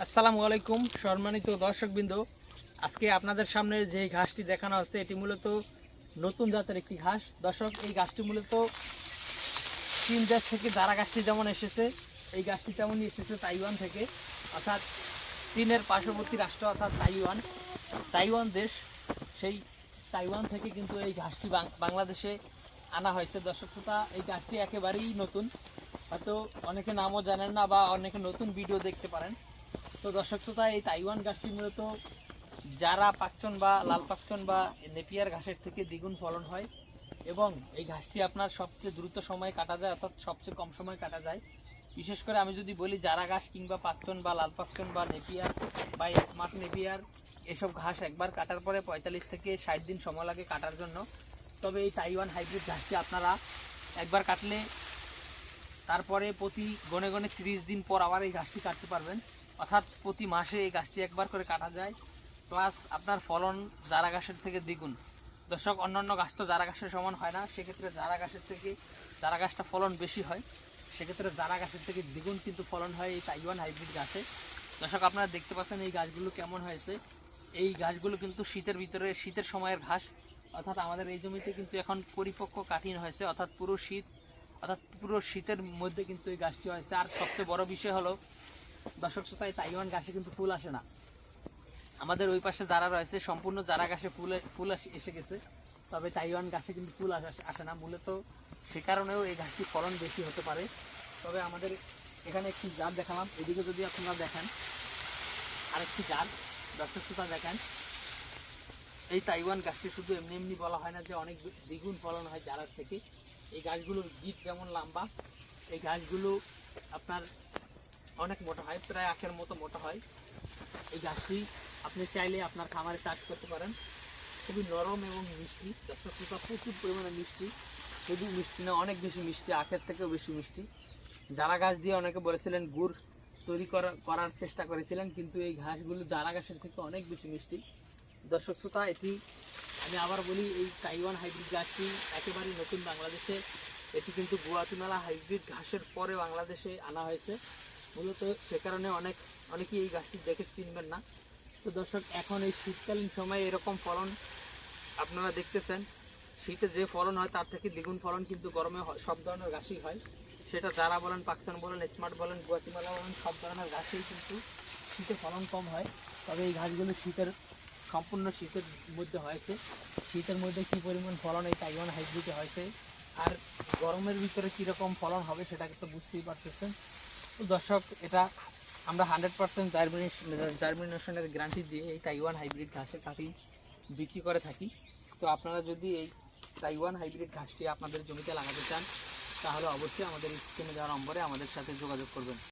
আসসালামু আলাইকুম সম্মানিত দর্শকবৃন্দ। আজকে আপনাদের সামনে যে ঘাসটি দেখানো হচ্ছে এটি মূলত নতুন জাতের একটি ঘাস। দর্শক, এই ঘাসটি মূলত চীন দেশ থেকে যারা ঘাসটি যেমন এসেছে, এই ঘাসটি তেমনই এসেছে তাইওয়ান থেকে, অর্থাৎ চীনের পার্শ্ববর্তী রাষ্ট্র অর্থাৎ তাইওয়ান দেশ। সেই তাইওয়ান থেকে কিন্তু এই ঘাসটি বাংলাদেশে আনা হয়েছে। দর্শক শ্রোতা, এই ঘাসটি একেবারেই নতুন, হয়তো অনেকে নামও জানেন না বা অনেকে নতুন ভিডিও দেখতে পারেন। তো দর্শক শ্রোতা, এই তাইওয়ান ঘাসটি মূলত যারা পাকচন বা লাল পাকচন বা নেপিয়ার ঘাসের থেকে দ্বিগুণ ফলন হয় এবং এই ঘাসটি আপনার সবচেয়ে দ্রুত সময়ে কাটা যায়, অর্থাৎ সবচেয়ে কম সময় কাটা যায়। বিশেষ করে আমি যদি বলি জারা ঘাস কিংবা পাকচন বা লাল পাকচন বা নেপিয়ার বা স্মার্ট নেপিয়ার, এসব ঘাস একবার কাটার পরে 45 থেকে 60 দিন সময় লাগে কাটার জন্য। তবে এই তাইওয়ান হাইব্রিড ঘাসটি আপনারা একবার কাটলে তারপরে প্রতি গনে গনে 30 দিন পর আবার এই ঘাসটি কাটতে পারবেন, অর্থাৎ প্রতি মাসে এই গাছটি একবার করে কাটা যায়। প্লাস আপনার ফলন জারা ঘাসের থেকে দ্বিগুণ। দর্শক, অন্যান্য গাছ তো জারা ঘাসের সমান হয় না, সেক্ষেত্রে জারা ঘাসের থেকে জারা ঘাসটা ফলন বেশি হয়, সেক্ষেত্রে জারা ঘাসের থেকে দ্বিগুণ কিন্তু ফলন হয় এই তাইওয়ান হাইব্রিড গাছে। দর্শক, আপনারা দেখতে পাচ্ছেন এই গাছগুলো কেমন হয়েছে। এই গাছগুলো কিন্তু শীতের সময়ের ঘাস, অর্থাৎ আমাদের এই জমিতে কিন্তু এখন পরিপক্ক কাঠিন হয়েছে, অর্থাৎ পুরো শীতের মধ্যে কিন্তু এই গাছটি হয়েছে। আর সবচেয়ে বড় বিষয় হলো দর্শক শ্রোতা, তাইওয়ান গাছে কিন্তু ফুল আসে না। আমাদের ওই পাশে যারা রয়েছে সম্পূর্ণ জারা গাছে ফুল এসে গেছে, তবে তাইওয়ান গাছে কিন্তু ফুল আসে না। মূলত সে কারণেও এই গাছটি ফলন বেশি হতে পারে। তবে আমাদের এখানে একটি জাত দেখালাম, এদিকে যদি আপনারা দেখেন আরেকটি জাত। দর্শক শ্রোতা দেখেন, এই তাইওয়ান গাছটি শুধু এমনি এমনি বলা হয় না যে অনেক দ্বিগুণ ফলন হয় জারার থেকে। এই গাছগুলোর গিট যেমন লম্বা, এই গাছগুলো আপনার অনেক মোটা হয়, প্রায় আখের মতো মোটা হয়। এই গাছটি আপনি চাইলে আপনার খামারে চাষ করতে পারেন। খুবই নরম এবং মিষ্টি। দর্শক শ্রোতা, প্রচুর পরিমাণে মিষ্টি, শুধু মিষ্টি না, অনেক বেশি মিষ্টি, আখের থেকেও বেশি মিষ্টি। জারা গাছ দিয়ে অনেকে বলেছিলেন গুড় তৈরি করার চেষ্টা করেছিলেন, কিন্তু এই ঘাসগুলো জারা গাছের থেকে অনেক বেশি মিষ্টি। দর্শক শ্রোতা, এটি আমি আবার বলি, এই তাইওয়ান হাইব্রিড গাছটি একেবারেই নতুন বাংলাদেশে। এটি কিন্তু গুয়াতিমালা হাইব্রিড ঘাসের পরে বাংলাদেশে আনা হয়েছে। মূলত সে কারণে অনেকেই এই গাছটি দেখে চিনবেন না। তো দর্শক, এখন এই শীতকালীন সময়ে এরকম ফলন আপনারা দেখতেছেন। শীতে যে ফলন হয় তার থেকে দ্বিগুণ ফলন কিন্তু গরমে সব ধরনের ঘাসই হয়। সেটা যারা বলেন, পাকসান বলেন, স্মার্ট বলেন, গুয়াতিমালা বলেন, সব ধরনের ঘাসেই কিন্তু শীতে ফলন কম হয়। তবে এই ঘাসগুলো সম্পূর্ণ শীতের মধ্যে হয়েছে। শীতের মধ্যে কী পরিমাণ ফলন এই তাইওয়ান হাইব্রিডে হয়েছে, আর গরমের ভিতরে কীরকম ফলন হবে সেটাকে তো বুঝতেই পারতেছেন। তো দর্শক, এটা আমরা 100% জার্মিনেশনের গ্যারান্টি দিয়ে এই তাইওয়ান হাইব্রিড ঘাসের কাঠি বিক্রি করে থাকি। তো আপনারা যদি এই তাইওয়ান হাইব্রিড ঘাসটি আপনাদের জমিতে লাগাতে চান, তাহলে অবশ্যই আমাদের স্ক্রিনে দেওয়া নম্বরে আমাদের সাথে যোগাযোগ করবেন।